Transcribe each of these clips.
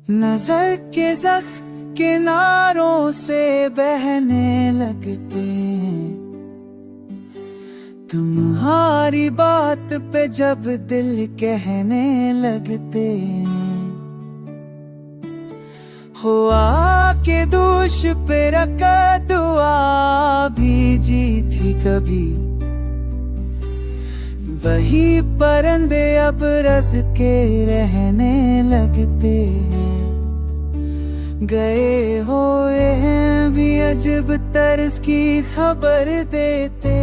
नजर के जख्म किनारों से बहने लगते हैं। तुम्हारी बात पे जब दिल कहने लगते हैं। हुआ के दोष पे रखा दुआ भीजी थी कभी। वही परिंदे अब रस के रहने लगते हैं। गए हुए हैं भी अजब तर्ज की खबर देते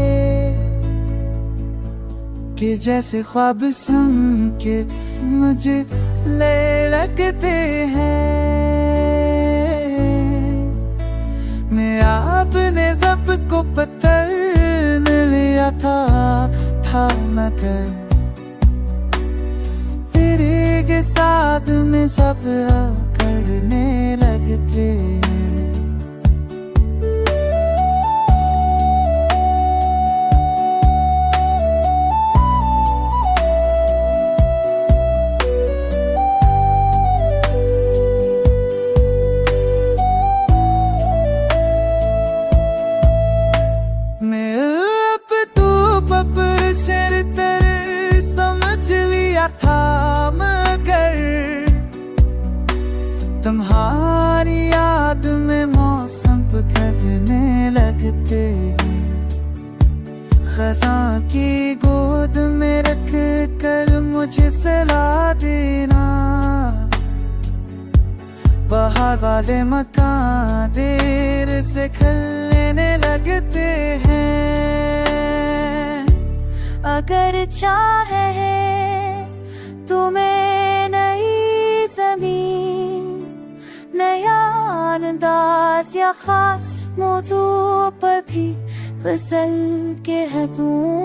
कि जैसे ख्वाब सम के मुझे ले लगते हैं। मैं आपने जब को पत्थर न लिया था मगर तेरे के साथ में सब करने लगते हैं। समझ लिया था मगर तुम्हारी याद में मौसम पकड़ने लगते हैं। खज़ां की गोद में रख कर मुझे सला देना। बाहर वाले मकान देर से खिलने लगते हैं। अगर चाहे तुम्हें नई ज़मीन, नया अंदाज या खास मौजू पर भी गज़ल कह दूं।